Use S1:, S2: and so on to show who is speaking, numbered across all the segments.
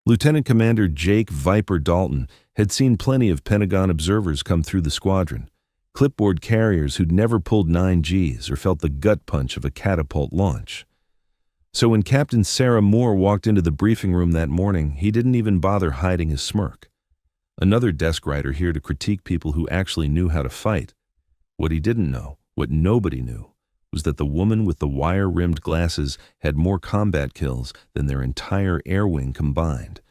S1: Lieutenant Commander Jake Viper Dalton had seen plenty of Pentagon observers come through the squadron, clipboard carriers who'd never pulled 9Gs or felt the gut punch of a catapult launch. So when Captain Sarah Moore walked into the briefing room that morning, he didn't even bother hiding his smirk. Another desk writer here to critique people who actually knew how to fight. What he didn't know, what nobody knew, was that the woman with the wire-rimmed glasses had more combat kills than their entire air wing combined.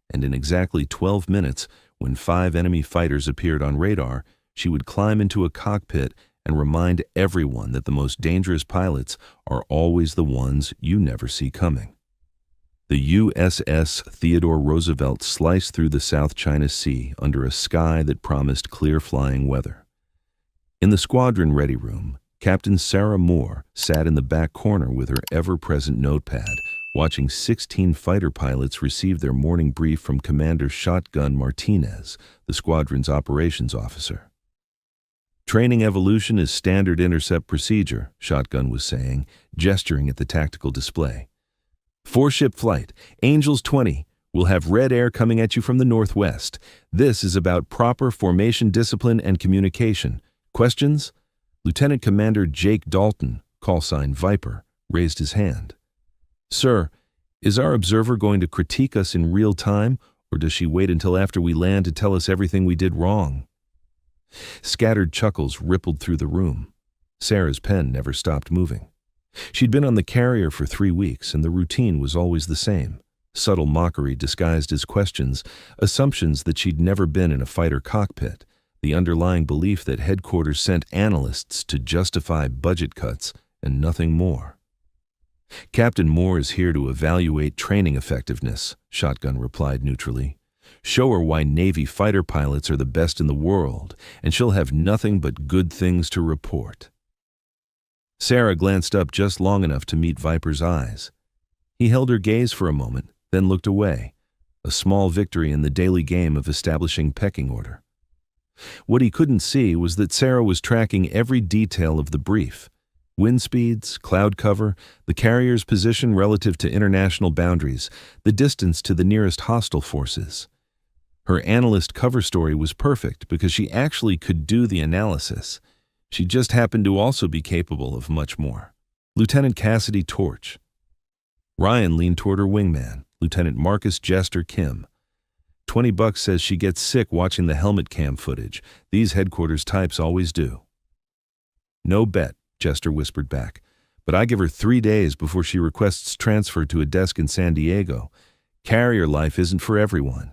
S1: And in exactly 12 minutes, when 5 enemy fighters appeared on radar, she would climb into a cockpit and remind everyone that the most dangerous pilots are always the ones you never see coming. The USS Theodore Roosevelt sliced through the South China Sea under a sky that promised clear flying weather. In the squadron ready room, Captain Sarah Moore sat in the back corner with her ever-present notepad, watching 16 fighter pilots receive their morning brief from Commander Shotgun Martinez, the squadron's operations officer. Training evolution is standard intercept procedure, Shotgun was saying, gesturing at the tactical display. 4-ship flight, Angels 20, will have red air coming at you from the northwest. This is about proper formation discipline and communication. Questions? Lieutenant Commander Jake Dalton, callsign Viper, raised his hand. Sir, is our observer going to critique us in real time, or does she wait until after we land to tell us everything we did wrong? Scattered chuckles rippled through the room. Sarah's pen never stopped moving. She'd been on the carrier for 3 weeks, and the routine was always the same. Subtle mockery disguised as questions, assumptions that she'd never been in a fighter cockpit, the underlying belief that headquarters sent analysts to justify budget cuts and nothing more. Captain Moore is here to evaluate training effectiveness, Shotgun replied neutrally. Show her why Navy fighter pilots are the best in the world, and she'll have nothing but good things to report. Sarah glanced up just long enough to meet Viper's eyes. He held her gaze for a moment, then looked away, a small victory in the daily game of establishing pecking order. What he couldn't see was that Sarah was tracking every detail of the brief. Wind speeds, cloud cover, the carrier's position relative to international boundaries, the distance to the nearest hostile forces. Her analyst cover story was perfect because she actually could do the analysis. She just happened to also be capable of much more. Lieutenant Cassidy Torch. Ryan leaned toward her wingman, Lieutenant Marcus Jester Kim. $20 says she gets sick watching the helmet cam footage. These headquarters types always do. No bet, Jester whispered back, but I give her 3 days before she requests transfer to a desk in San Diego. Carrier life isn't for everyone.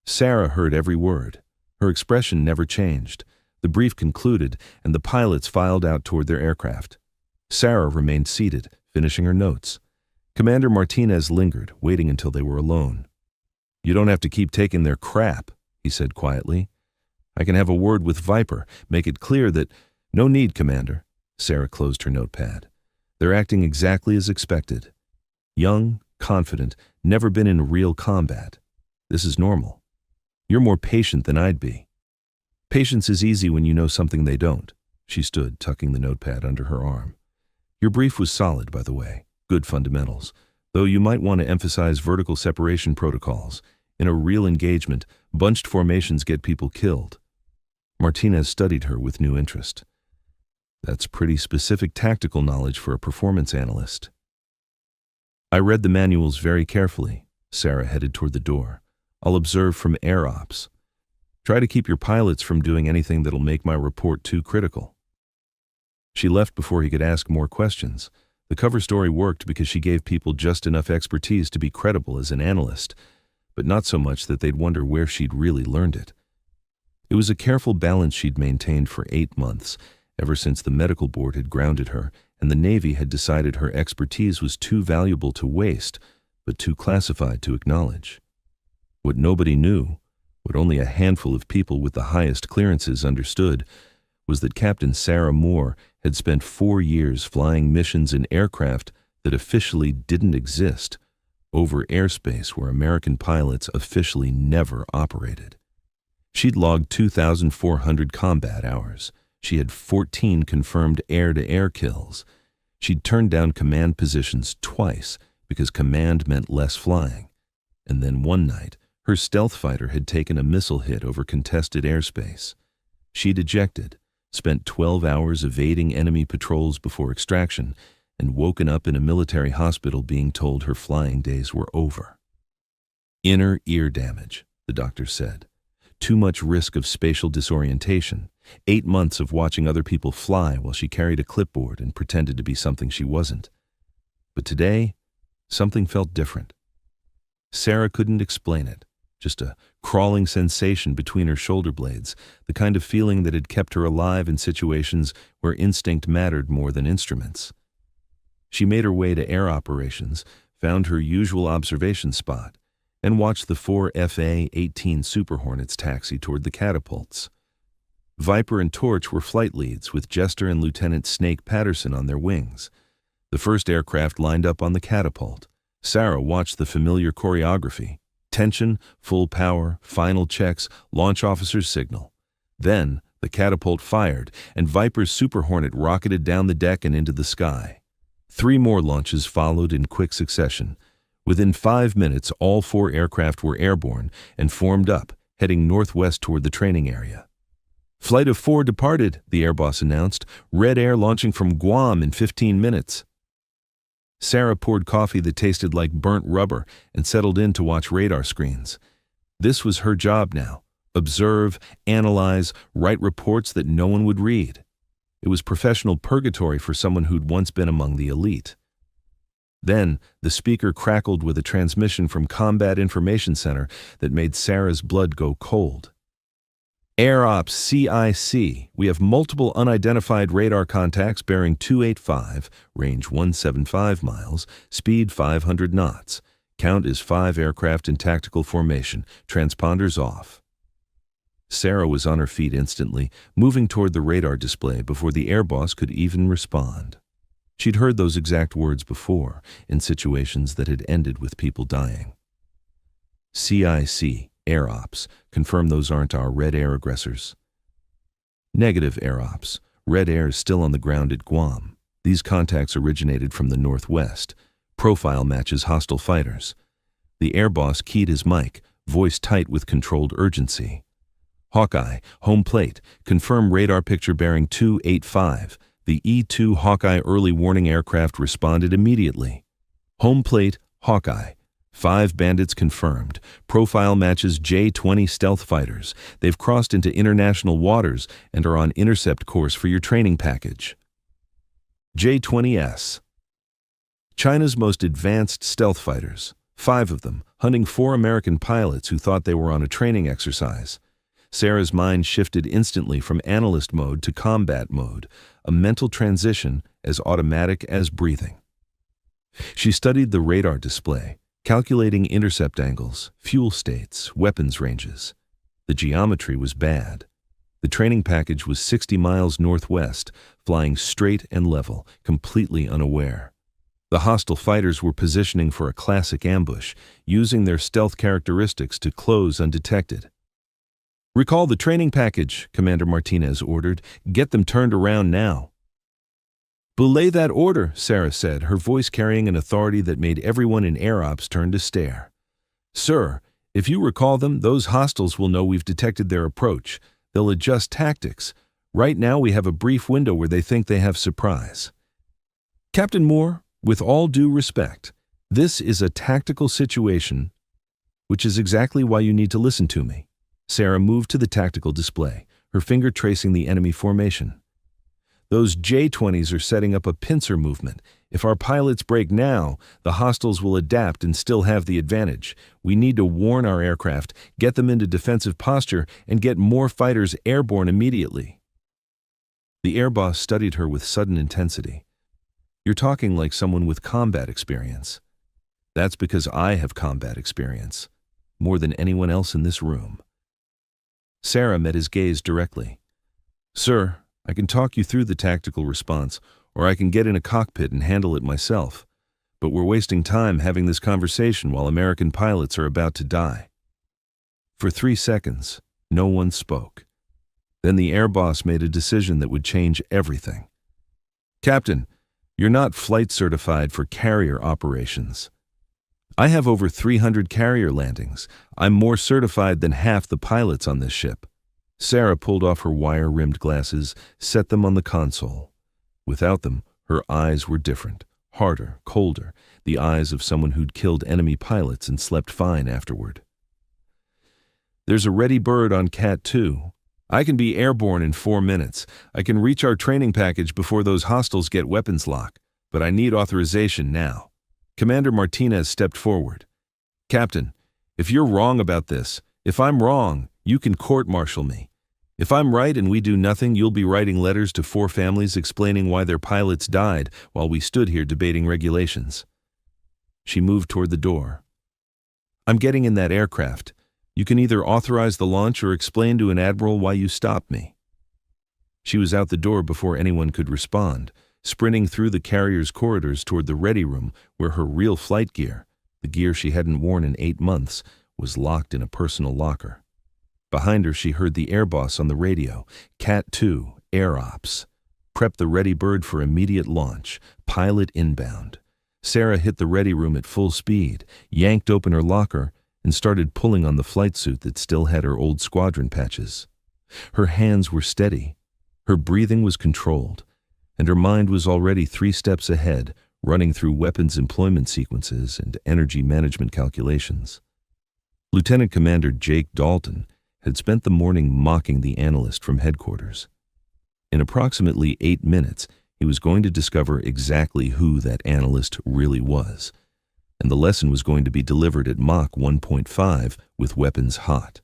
S1: Sarah heard every word. Her expression never changed. The brief concluded, and the pilots filed out toward their aircraft. Sarah remained seated, finishing her notes. Commander Martinez lingered, waiting until they were alone. You don't have to keep taking their crap, he said quietly. I can have a word with Viper, make it clear that... No need, Commander. Sarah closed her notepad. They're acting exactly as expected. Young, confident, never been in real combat. This is normal. You're more patient than I'd be. Patience is easy when you know something they don't. She stood, tucking the notepad under her arm. Your brief was solid, by the way. Good fundamentals. Though you might want to emphasize vertical separation protocols. In a real engagement, bunched formations get people killed. Martinez studied her with new interest. That's pretty specific tactical knowledge for a performance analyst. I read the manuals very carefully. Sarah headed toward the door. I'll observe from air ops. Try to keep your pilots from doing anything that'll make my report too critical. She left before he could ask more questions. The cover story worked because she gave people just enough expertise to be credible as an analyst, but not so much that they'd wonder where she'd really learned it. It was a careful balance she'd maintained for 8 months, ever since the medical board had grounded her and the Navy had decided her expertise was too valuable to waste, but too classified to acknowledge. What nobody knew, what only a handful of people with the highest clearances understood, was that Captain Sarah Moore had spent 4 years flying missions in aircraft that officially didn't exist, over airspace where American pilots officially never operated. She'd logged 2,400 combat hours. She had 14 confirmed air-to-air kills. She'd turned down command positions twice because command meant less flying. And then one night, her stealth fighter had taken a missile hit over contested airspace. She'd ejected, spent 12 hours evading enemy patrols before extraction, and woken up in a military hospital being told her flying days were over. Inner ear damage, the doctor said. Too much risk of spatial disorientation. 8 months of watching other people fly while she carried a clipboard and pretended to be something she wasn't. But today, something felt different. Sarah couldn't explain it. Just a crawling sensation between her shoulder blades, the kind of feeling that had kept her alive in situations where instinct mattered more than instruments. She made her way to air operations, found her usual observation spot, and watched the 4 FA-18 Super Hornets taxi toward the catapults. Viper and Torch were flight leads, with Jester and Lieutenant Snake Patterson on their wings. The first aircraft lined up on the catapult. Sarah watched the familiar choreography. Tension, full power, final checks, launch officer's signal. Then, the catapult fired, and Viper's Super Hornet rocketed down the deck and into the sky. 3 more launches followed in quick succession. Within 5 minutes, all 4 aircraft were airborne and formed up, heading northwest toward the training area. Flight of 4 departed, the air boss announced. Red Air launching from Guam in 15 minutes. Sarah poured coffee that tasted like burnt rubber and settled in to watch radar screens. This was her job now. Observe, analyze, write reports that no one would read. It was professional purgatory for someone who'd once been among the elite. Then, the speaker crackled with a transmission from Combat Information Center that made Sarah's blood go cold. Air Ops CIC, we have multiple unidentified radar contacts bearing 285, range 175 miles, speed 500 knots. Count is 5 aircraft in tactical formation, transponders off. Sarah was on her feet instantly, moving toward the radar display before the air boss could even respond. She'd heard those exact words before, in situations that had ended with people dying. CIC, Air Ops, confirm those aren't our Red Air aggressors. Negative, Air Ops. Red Air is still on the ground at Guam. These contacts originated from the northwest. Profile matches hostile fighters. The air boss keyed his mic, voice tight with controlled urgency. Hawkeye, home plate, confirm radar picture bearing 285. The E-2 Hawkeye early warning aircraft responded immediately. Home plate, Hawkeye. 5 bandits confirmed. Profile matches J-20 stealth fighters. They've crossed into international waters and are on intercept course for your training package. J-20S. China's most advanced stealth fighters. 5 of them, hunting 4 American pilots who thought they were on a training exercise. Sarah's mind shifted instantly from analyst mode to combat mode, a mental transition as automatic as breathing. She studied the radar display, calculating intercept angles, fuel states, weapons ranges. The geometry was bad. The training package was 60 miles northwest, flying straight and level, completely unaware. The hostile fighters were positioning for a classic ambush, using their stealth characteristics to close undetected. "Recall the training package," Commander Martinez ordered. "Get them turned around now." "Belay that order," Sarah said, her voice carrying an authority that made everyone in Air Ops turn to stare. "Sir, if you recall them, those hostiles will know we've detected their approach. They'll adjust tactics. Right now we have a brief window where they think they have surprise." "Captain Moore, with all due respect, this is a tactical situation, which is exactly why you need to listen to me." Sarah moved to the tactical display, her finger tracing the enemy formation. "Those J-20s are setting up a pincer movement. If our pilots break now, the hostiles will adapt and still have the advantage. We need to warn our aircraft, get them into defensive posture, and get more fighters airborne immediately." The air boss studied her with sudden intensity. "You're talking like someone with combat experience." "That's because I have combat experience, more than anyone else in this room." Sarah met his gaze directly. "Sir, I can talk you through the tactical response, or I can get in a cockpit and handle it myself. But we're wasting time having this conversation while American pilots are about to die." For 3 seconds, no one spoke. Then the air boss made a decision that would change everything. "Captain, you're not flight certified for carrier operations." I have over 300 carrier landings. I'm more certified than half the pilots on this ship. Sarah pulled off her wire-rimmed glasses, set them on the console. Without them, her eyes were different, harder, colder, the eyes of someone who'd killed enemy pilots and slept fine afterward. There's a ready bird on Cat 2. I can be airborne in 4 minutes. I can reach our training package before those hostiles get weapons lock, but I need authorization now. Commander Martinez stepped forward. Captain, if you're wrong about this, if I'm wrong, you can court-martial me. If I'm right and we do nothing, you'll be writing letters to 4 families explaining why their pilots died while we stood here debating regulations. She moved toward the door. I'm getting in that aircraft. You can either authorize the launch or explain to an admiral why you stopped me. She was out the door before anyone could respond, sprinting through the carrier's corridors toward the ready room where her real flight gear, the gear she hadn't worn in 8 months, was locked in a personal locker. Behind her, she heard the air boss on the radio, Cat 2, Air Ops. Prep the ready bird for immediate launch, pilot inbound. Sarah hit the ready room at full speed, yanked open her locker, and started pulling on the flight suit that still had her old squadron patches. Her hands were steady, her breathing was controlled, and her mind was already 3 steps ahead, running through weapons employment sequences and energy management calculations. Lieutenant Commander Jake Dalton had spent the morning mocking the analyst from headquarters. In approximately 8 minutes, he was going to discover exactly who that analyst really was, and the lesson was going to be delivered at Mach 1.5 with weapons hot.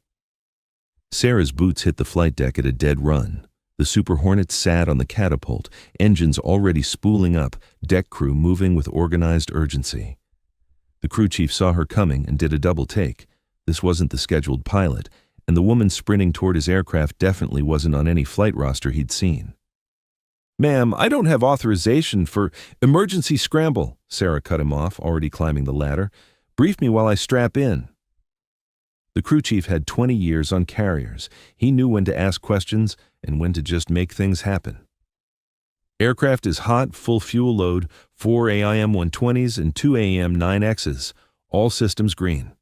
S1: Sarah's boots hit the flight deck at a dead run. The Super Hornet sat on the catapult, engines already spooling up, deck crew moving with organized urgency. The crew chief saw her coming and did a double take. This wasn't the scheduled pilot, and the woman sprinting toward his aircraft definitely wasn't on any flight roster he'd seen. Ma'am, I don't have authorization for emergency scramble, Sarah cut him off, already climbing the ladder. Brief me while I strap in. The crew chief had 20 years on carriers. He knew when to ask questions and when to just make things happen. Aircraft is hot, full fuel load, 4 AIM-120s and 2 AIM-9Xs, all systems green.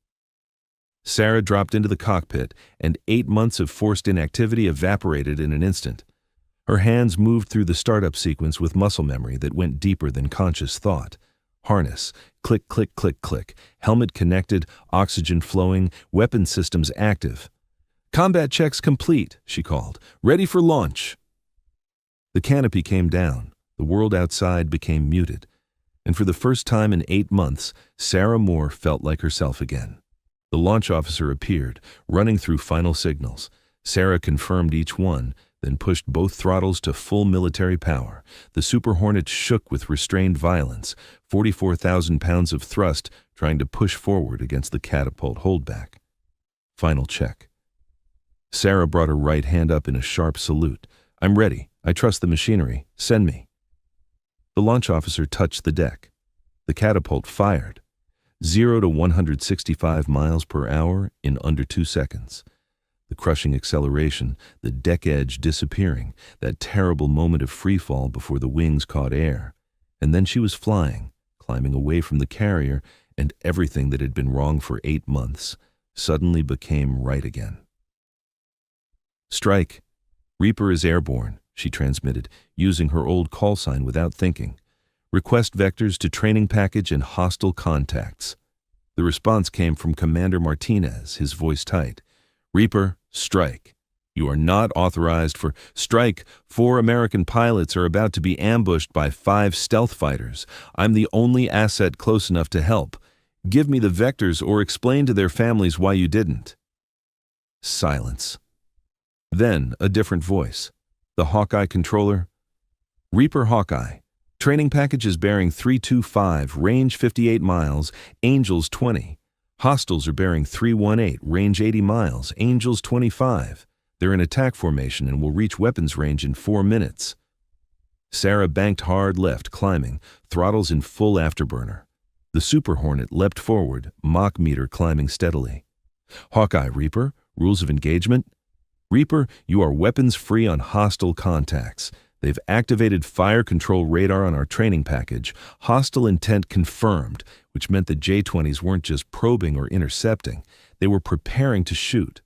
S1: Sarah dropped into the cockpit, and 8 months of forced inactivity evaporated in an instant. Her hands moved through the startup sequence with muscle memory that went deeper than conscious thought. Harness, click, click, click, click, helmet connected, oxygen flowing, weapon systems active. Combat checks complete, she called. Ready for launch. The canopy came down. The world outside became muted. And for the first time in 8 months, Sarah Moore felt like herself again. The launch officer appeared, running through final signals. Sarah confirmed each one, then pushed both throttles to full military power. The Super Hornet shook with restrained violence, 44,000 pounds of thrust trying to push forward against the catapult holdback. Final check. Sarah brought her right hand up in a sharp salute. I'm ready. I trust the machinery. Send me. The launch officer touched the deck. The catapult fired. 0 to 165 miles per hour in under 2 seconds. The crushing acceleration, the deck edge disappearing, that terrible moment of free fall before the wings caught air. And then she was flying, climbing away from the carrier, and everything that had been wrong for 8 months suddenly became right again. Strike. Reaper is airborne, she transmitted, using her old call sign without thinking. Request vectors to training package and hostile contacts. The response came from Commander Martinez, his voice tight. Reaper, strike. You are not authorized for strike. 4 American pilots are about to be ambushed by 5 stealth fighters. I'm the only asset close enough to help. Give me the vectors or explain to their families why you didn't. Silence. Then a different voice. The Hawkeye controller. Reaper Hawkeye. Training package is bearing 325, range 58 miles, Angels 20. Hostiles are bearing 318, range 80 miles, Angels 25. They're in attack formation and will reach weapons range in 4 minutes. Sarah banked hard left, climbing, throttles in full afterburner. The Super Hornet leapt forward, Mach meter climbing steadily. Hawkeye, Reaper, rules of engagement. Reaper, you are weapons free on hostile contacts. They've activated fire control radar on our training package. Hostile intent confirmed, which meant the J-20s weren't just probing or intercepting. They were preparing to shoot.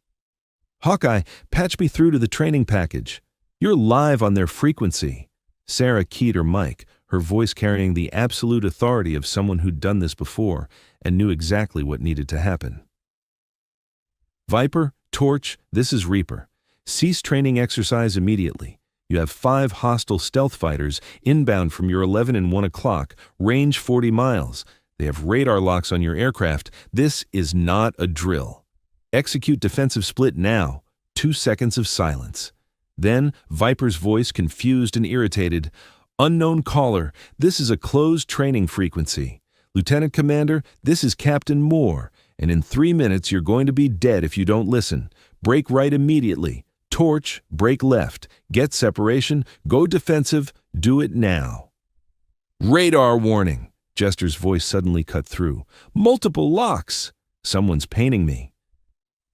S1: Hawkeye, patch me through to the training package. You're live on their frequency. Sarah keyed her mic, her voice carrying the absolute authority of someone who'd done this before and knew exactly what needed to happen. Viper, Torch, this is Reaper. Cease training exercise immediately. You have 5 hostile stealth fighters inbound from your 11 and 1 o'clock, range 40 miles. They have radar locks on your aircraft. This is not a drill. Execute defensive split now. 2 seconds of silence. Then, Viper's voice, confused and irritated. Unknown caller, this is a closed training frequency. Lieutenant Commander, this is Captain Moore, and in 3 minutes you're going to be dead if you don't listen. Break right immediately. Torch, break left. Get separation. Go defensive. Do it now. Radar warning. Jester's voice suddenly cut through. Multiple locks. Someone's painting me.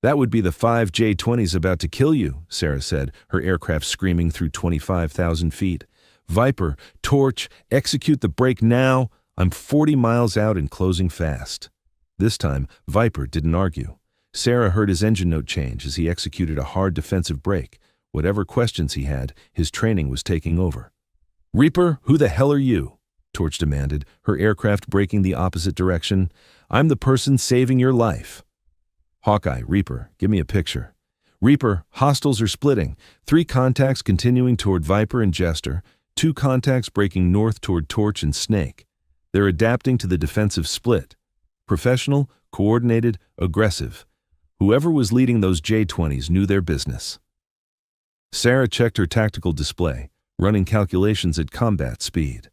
S1: That would be the 5 J-20s about to kill you, Sarah said, her aircraft screaming through 25,000 feet. Viper, Torch, execute the break now. I'm 40 miles out and closing fast. This time, Viper didn't argue. Sarah heard his engine note change as he executed a hard defensive break. Whatever questions he had, his training was taking over. Reaper, who the hell are you? Torch demanded, her aircraft braking the opposite direction. I'm the person saving your life. Hawkeye, Reaper, give me a picture. Reaper, hostiles are splitting. 3 contacts continuing toward Viper and Jester. 2 contacts breaking north toward Torch and Snake. They're adapting to the defensive split. Professional, coordinated, aggressive. Whoever was leading those J-20s knew their business. Sarah checked her tactical display, running calculations at combat speed.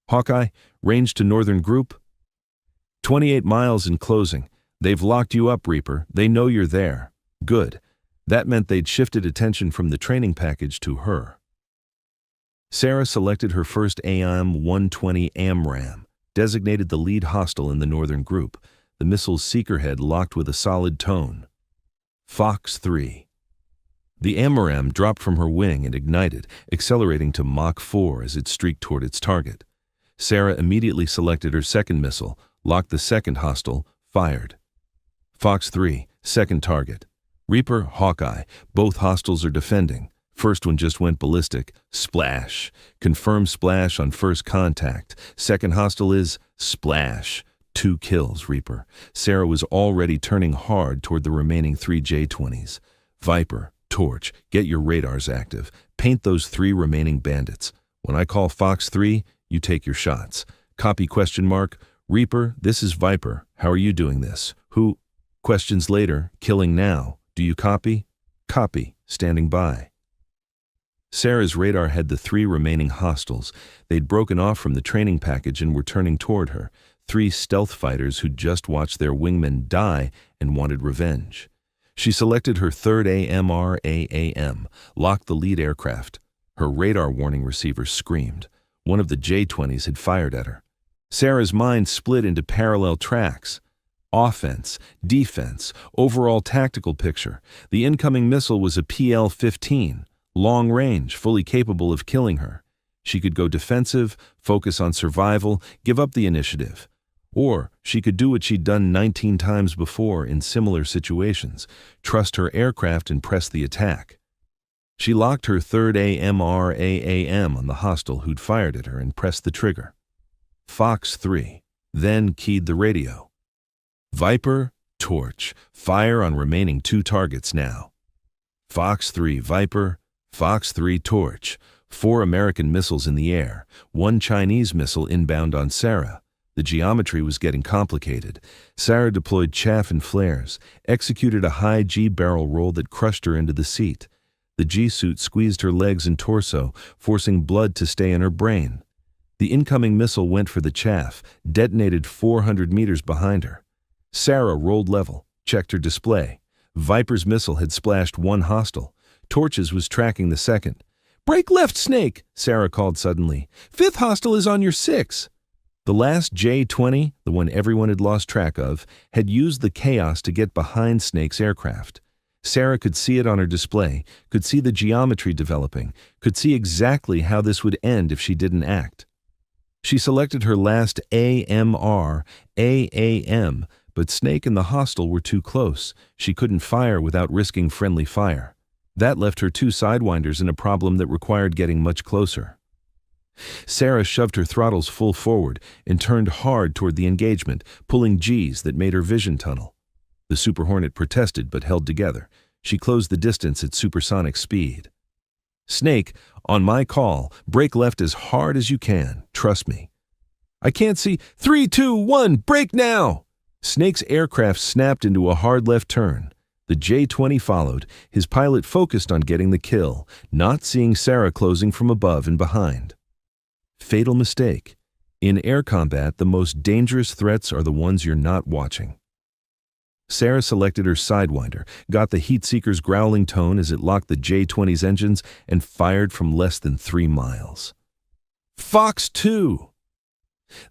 S1: Hawkeye, range to Northern Group. 28 miles in closing. They've locked you up, Reaper. They know you're there. Good. That meant they'd shifted attention from the training package to her. Sarah selected her first AIM-120 AMRAAM, designated the lead hostile in the Northern Group, the missile's seeker head locked with a solid tone. Fox 3. The AMRAAM dropped from her wing and ignited, accelerating to Mach 4 as it streaked toward its target. Sarah immediately selected her second missile, locked the second hostile, fired. Fox 3, second target. Reaper, Hawkeye, both hostiles are defending. First one just went ballistic. Splash. Confirm splash on first contact. Second hostile is splash. 2 kills, Reaper. Sarah was already turning hard toward the remaining 3 J-20s. Viper, Torch, get your radars active. Paint those 3 remaining bandits. When I call Fox 3, you take your shots. Copy ? Reaper, this is Viper. How are you doing this? Who? Questions later. Killing now. Do you copy? Copy. Standing by. Sarah's radar had the 3 remaining hostiles. They'd broken off from the training package and were turning toward her. 3 stealth fighters who'd just watched their wingmen die and wanted revenge. She selected her third AMRAAM, locked the lead aircraft. Her radar warning receiver screamed. One of the J-20s had fired at her. Sarah's mind split into parallel tracks. Offense, defense, overall tactical picture. The incoming missile was a PL-15, long range, fully capable of killing her. She could go defensive, focus on survival, give up the initiative. Or she could do what she'd done 19 times before in similar situations, trust her aircraft and press the attack. She locked her third AMRAAM on the hostile who'd fired at her and pressed the trigger. Fox 3, then keyed the radio. Viper, Torch, fire on remaining 2 targets now. Fox 3, Viper, Fox 3, Torch, 4 American missiles in the air, 1 Chinese missile inbound on Sarah. The geometry was getting complicated. Sarah deployed chaff and flares, executed a high G barrel roll that crushed her into the seat. The G-suit squeezed her legs and torso, forcing blood to stay in her brain. The incoming missile went for the chaff, detonated 400 meters behind her. Sarah rolled level, checked her display. Viper's missile had splashed 1 hostile. Torch's was tracking the second. "Break left, Snake," Sarah called suddenly. "5th hostile is on your 6." The last J-20, the one everyone had lost track of, had used the chaos to get behind Snake's aircraft. Sarah could see it on her display, could see the geometry developing, could see exactly how this would end if she didn't act. She selected her last AMR, AAM, but Snake and the hostile were too close. She couldn't fire without risking friendly fire. That left her two sidewinders in a problem that required getting much closer. Sarah shoved her throttles full forward and turned hard toward the engagement, pulling G's that made her vision tunnel. The Super Hornet protested but held together. She closed the distance at supersonic speed. Snake, on my call, brake left as hard as you can. Trust me. I can't see. 3, 2, 1, brake now! Snake's aircraft snapped into a hard left turn. The J-20 followed, his pilot focused on getting the kill, not seeing Sarah closing from above and behind. Fatal mistake. In air combat, the most dangerous threats are the ones you're not watching. Sarah selected her Sidewinder, got the Heatseeker's growling tone as it locked the J-20's engines, and fired from less than 3 miles. Fox 2!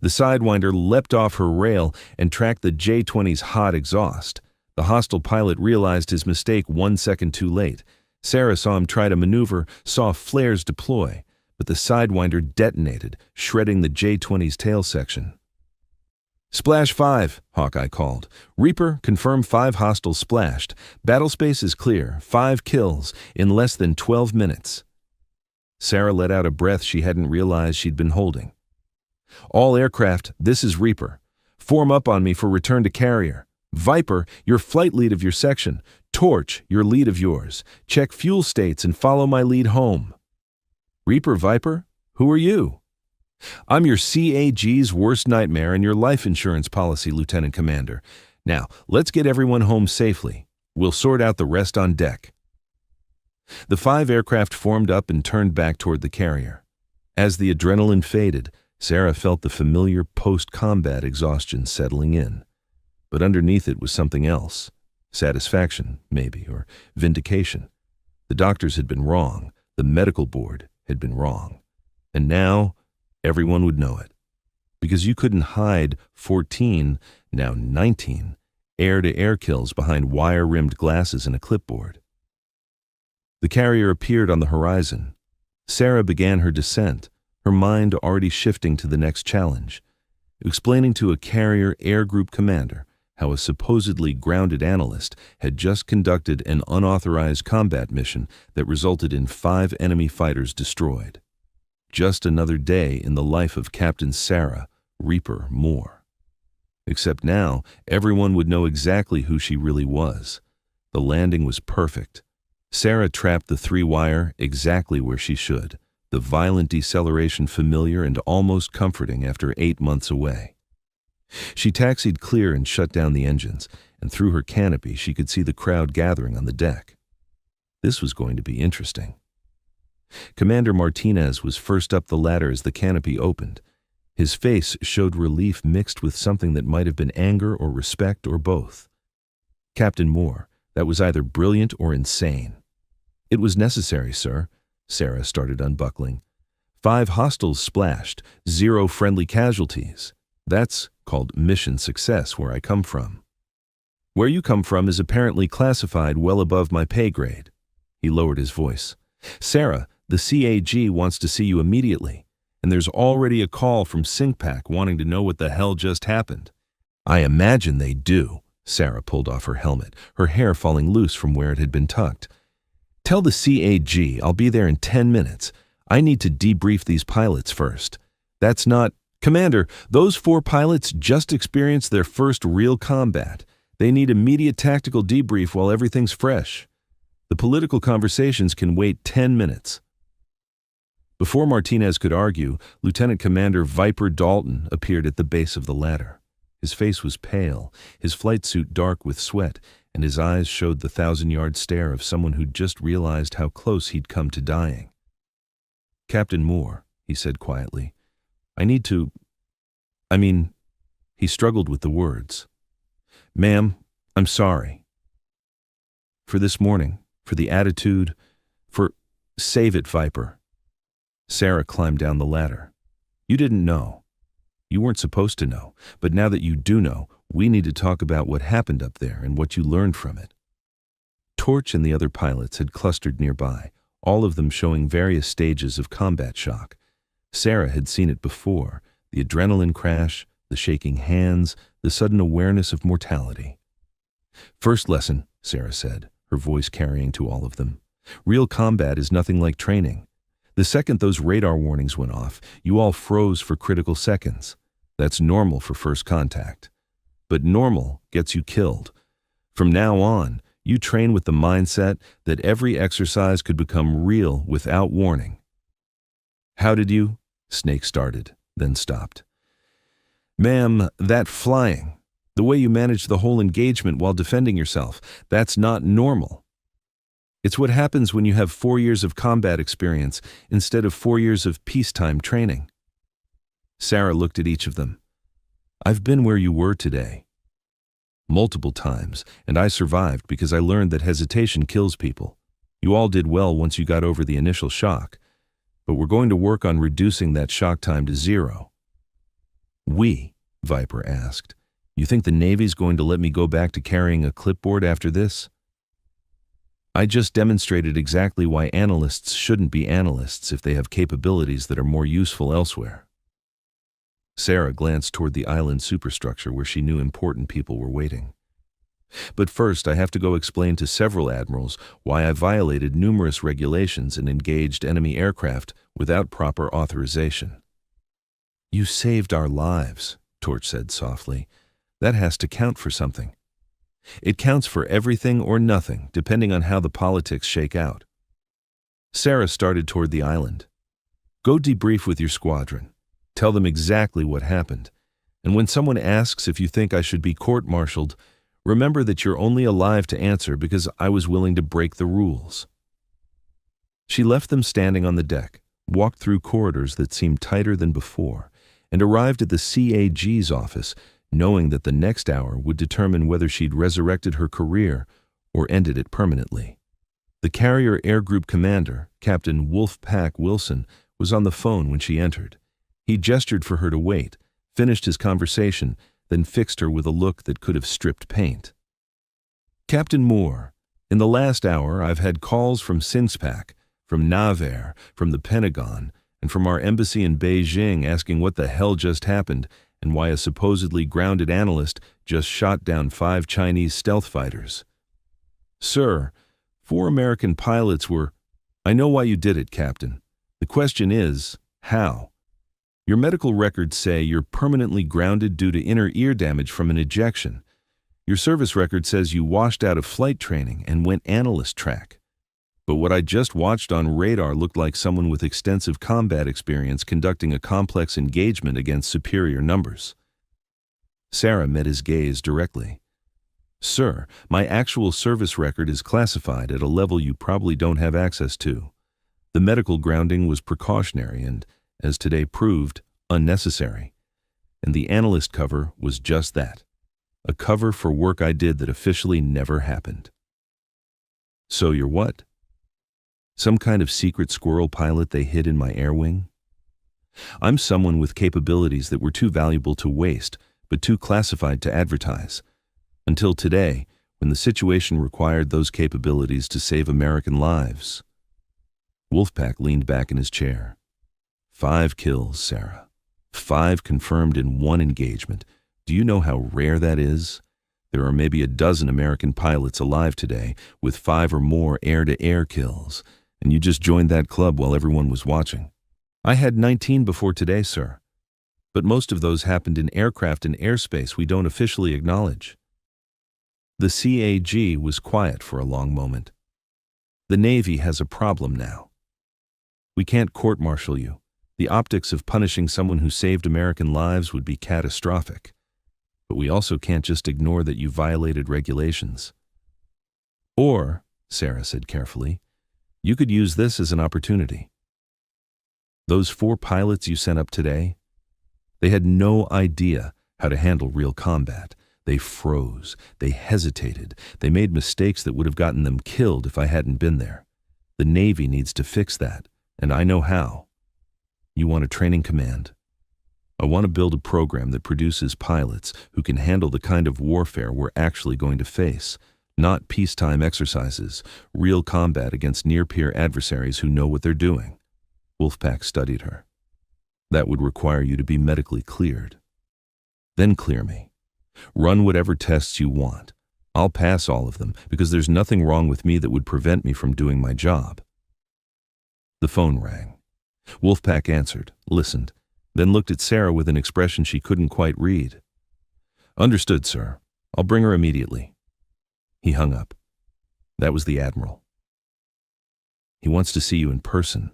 S1: The Sidewinder leapt off her rail and tracked the J-20's hot exhaust. The hostile pilot realized his mistake 1 second too late. Sarah saw him try to maneuver, saw flares deploy, but the Sidewinder detonated, shredding the J-20's tail section. Splash 5, Hawkeye called. Reaper, confirm 5 hostiles splashed. Battlespace is clear, 5 kills in less than 12 minutes. Sarah let out a breath she hadn't realized she'd been holding. All aircraft, this is Reaper. Form up on me for return to carrier. Viper, your flight lead of your section. Torch, your lead of yours. Check fuel states and follow my lead home. Reaper Viper, who are you? I'm your CAG's worst nightmare and your life insurance policy, Lieutenant Commander. Now, let's get everyone home safely. We'll sort out the rest on deck. The 5 aircraft formed up and turned back toward the carrier. As the adrenaline faded, Sarah felt the familiar post-combat exhaustion settling in. But underneath it was something else. Satisfaction, maybe, or vindication. The doctors had been wrong. The medical board had been wrong. And now, everyone would know it. Because you couldn't hide 14, now 19, air-to-air kills behind wire-rimmed glasses and a clipboard. The carrier appeared on the horizon. Sarah began her descent, her mind already shifting to the next challenge, explaining to a carrier air group commander how a supposedly grounded analyst had just conducted an unauthorized combat mission that resulted in 5 enemy fighters destroyed. Just another day in the life of Captain Sarah Reaper Moore. Except now, everyone would know exactly who she really was. The landing was perfect. Sarah trapped the 3-wire exactly where she should, the violent deceleration familiar and almost comforting after 8 months away. She taxied clear and shut down the engines, and through her canopy she could see the crowd gathering on the deck. This was going to be interesting. Commander Martinez was first up the ladder as the canopy opened. His face showed relief mixed with something that might have been anger or respect or both. Captain Moore, that was either brilliant or insane. It was necessary, sir. Sarah started unbuckling. 5 hostiles splashed, 0 friendly casualties. That's called mission success where I come from. Where you come from is apparently classified well above my pay grade. He lowered his voice. Sarah, the CAG wants to see you immediately, and there's already a call from SyncPack wanting to know what the hell just happened. I imagine they do. Sarah pulled off her helmet, her hair falling loose from where it had been tucked. Tell the CAG I'll be there in 10 minutes. I need to debrief these pilots first. That's not... Commander, those 4 pilots just experienced their first real combat. They need immediate tactical debrief while everything's fresh. The political conversations can wait 10 minutes. Before Martinez could argue, Lieutenant Commander Viper Dalton appeared at the base of the ladder. His face was pale, his flight suit dark with sweat, and his eyes showed the 1,000-yard stare of someone who'd just realized how close he'd come to dying. Captain Moore, he said quietly, he struggled with the words. Ma'am, I'm sorry. For this morning, for the attitude, for... Save it, Viper. Sarah climbed down the ladder. You didn't know. You weren't supposed to know, but now that you do know, we need to talk about what happened up there and what you learned from it. Torch and the other pilots had clustered nearby, all of them showing various stages of combat shock. Sarah had seen it before, the adrenaline crash, the shaking hands, the sudden awareness of mortality. "First lesson," Sarah said, her voice carrying to all of them. "Real combat is nothing like training. The second those radar warnings went off, you all froze for critical seconds. That's normal for first contact. But normal gets you killed. From now on, you train with the mindset that every exercise could become real without warning." "How did you?" Snake started, then stopped. "Ma'am, that flying, the way you managed the whole engagement while defending yourself, that's not normal. It's what happens when you have 4 years of combat experience instead of 4 years of peacetime training." Sarah looked at each of them. "I've been where you were today. Multiple times, and I survived because I learned that hesitation kills people. You all did well once you got over the initial shock, but we're going to work on reducing that shock time to 0. "We?" Viper asked. "You think the Navy's going to let me go back to carrying a clipboard after this?" "I just demonstrated exactly why analysts shouldn't be analysts if they have capabilities that are more useful elsewhere." Sarah glanced toward the island superstructure where she knew important people were waiting. "But first, I have to go explain to several admirals why I violated numerous regulations and engaged enemy aircraft without proper authorization." "You saved our lives," Torch said softly. "That has to count for something. It counts for everything or nothing, depending on how the politics shake out." Sarah started toward the island. "Go debrief with your squadron. Tell them exactly what happened. And when someone asks if you think I should be court-martialed, remember that you're only alive to answer because I was willing to break the rules." She left them standing on the deck, walked through corridors that seemed tighter than before, and arrived at the CAG's office, knowing that the next hour would determine whether she'd resurrected her career or ended it permanently. The carrier air group commander, Captain Wolfpack Wilson, was on the phone when she entered. He gestured for her to wait, finished his conversation, then fixed her with a look that could have stripped paint. "Captain Moore, in the last hour I've had calls from Sinspac, from Navarre, from the Pentagon, and from our embassy in Beijing asking what the hell just happened and why a supposedly grounded analyst just shot down 5 Chinese stealth fighters. Sir, 4 American pilots were... I know why you did it, Captain. The question is, how? Your medical records say you're permanently grounded due to inner ear damage from an ejection. Your service record says you washed out of flight training and went analyst track. But what I just watched on radar looked like someone with extensive combat experience conducting a complex engagement against superior numbers." Sarah met his gaze directly. "Sir, my actual service record is classified at a level you probably don't have access to. The medical grounding was precautionary and, as today proved, unnecessary. And the analyst cover was just that. A cover for work I did that officially never happened." "So you're what? Some kind of secret squirrel pilot they hid in my air wing?" "I'm someone with capabilities that were too valuable to waste, but too classified to advertise. Until today, when the situation required those capabilities to save American lives." Wolfpack leaned back in his chair. 5 kills, Sarah. 5 confirmed in 1 engagement. Do you know how rare that is? There are maybe a dozen American pilots alive today with 5 or more air-to-air kills, and you just joined that club while everyone was watching. I had 19 before today, sir. But most of those happened in aircraft and airspace we don't officially acknowledge. The CAG was quiet for a long moment. "The Navy has a problem now. We can't court-martial you. The optics of punishing someone who saved American lives would be catastrophic. But we also can't just ignore that you violated regulations. Or," Sarah said carefully, "you could use this as an opportunity. Those 4 pilots you sent up today, they had no idea how to handle real combat. They froze, they hesitated, they made mistakes that would have gotten them killed if I hadn't been there. The Navy needs to fix that, and I know how. You want a training command? I want to build a program that produces pilots who can handle the kind of warfare we're actually going to face, Not peacetime exercises, real combat against near-peer adversaries who know what they're doing. Wolfpack studied her. That would require you to be medically cleared. Then clear me. Run whatever tests you want. I'll pass all of them because there's nothing wrong with me that would prevent me from doing my job. The phone rang. Wolfpack answered, listened, then looked at Sarah with an expression she couldn't quite read. Understood, sir. I'll bring her immediately. He hung up. That was the Admiral. He wants to see you in person.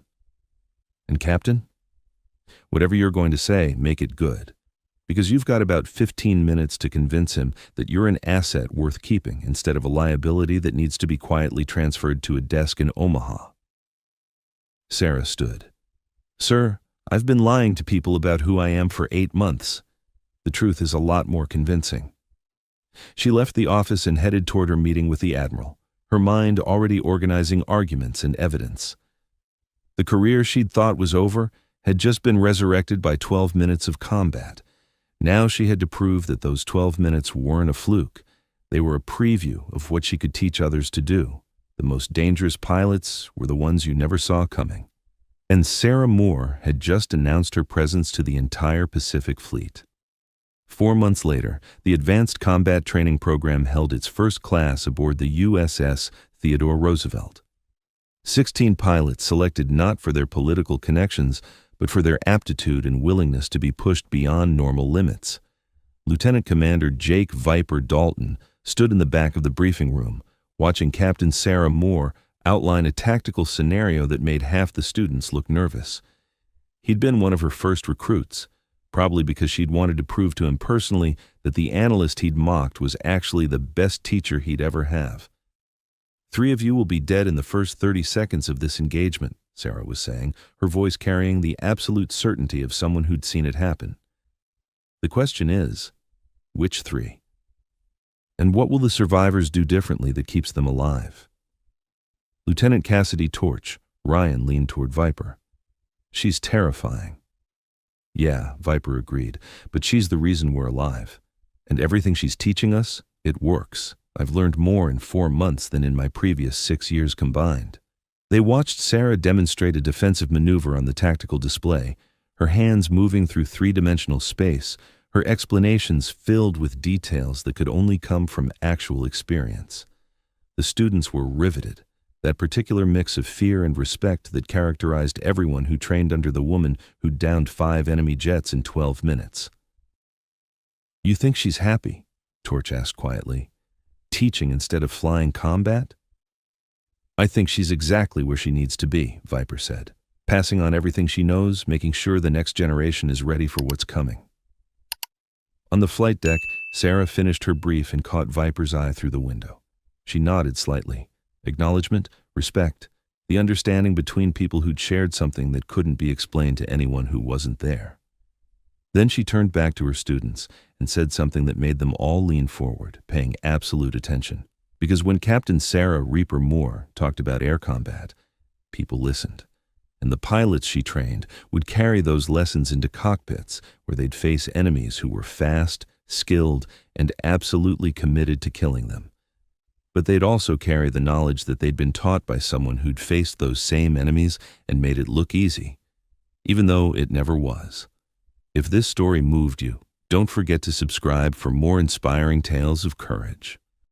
S1: And Captain? Whatever you're going to say, make it good. Because you've got about 15 minutes to convince him that you're an asset worth keeping instead of a liability that needs to be quietly transferred to a desk in Omaha. Sarah stood. Sir, I've been lying to people about who I am for 8 months. The truth is a lot more convincing. She left the office and headed toward her meeting with the Admiral, her mind already organizing arguments and evidence. The career she'd thought was over had just been resurrected by 12 minutes of combat. Now she had to prove that those 12 minutes weren't a fluke. They were a preview of what she could teach others to do. The most dangerous pilots were the ones you never saw coming. And Sarah Moore had just announced her presence to the entire Pacific Fleet. 4 months later, the Advanced Combat Training Program held its first class aboard the USS Theodore Roosevelt. 16 pilots selected not for their political connections, but for their aptitude and willingness to be pushed beyond normal limits. Lieutenant Commander Jake Viper Dalton stood in the back of the briefing room, watching Captain Sarah Moore outline a tactical scenario that made half the students look nervous. He'd been one of her first recruits, probably because she'd wanted to prove to him personally that the analyst he'd mocked was actually the best teacher he'd ever have. 3 of you will be dead in the first 30 seconds of this engagement, Sarah was saying, her voice carrying the absolute certainty of someone who'd seen it happen. The question is, which 3? And what will the survivors do differently that keeps them alive? Lieutenant Cassidy Torch, Ryan leaned toward Viper. She's terrifying. Yeah, Viper agreed, but she's the reason we're alive. And everything she's teaching us, it works. I've learned more in 4 months than in my previous 6 years combined. They watched Sarah demonstrate a defensive maneuver on the tactical display, her hands moving through 3-dimensional space, her explanations filled with details that could only come from actual experience. The students were riveted. That particular mix of fear and respect that characterized everyone who trained under the woman who downed 5 enemy jets in 12 minutes. You think she's happy? Torch asked quietly. Teaching instead of flying combat? I think she's exactly where she needs to be, Viper said, passing on everything she knows, making sure the next generation is ready for what's coming. On the flight deck, Sarah finished her brief and caught Viper's eye through the window. She nodded slightly. Acknowledgement, respect, the understanding between people who'd shared something that couldn't be explained to anyone who wasn't there. Then she turned back to her students and said something that made them all lean forward, paying absolute attention. Because when Captain Sarah Reaper Moore talked about air combat, people listened. And the pilots she trained would carry those lessons into cockpits where they'd face enemies who were fast, skilled, and absolutely committed to killing them. But they'd also carry the knowledge that they'd been taught by someone who'd faced those same enemies and made it look easy, even though it never was. If this story moved you, don't forget to subscribe for more inspiring tales of courage.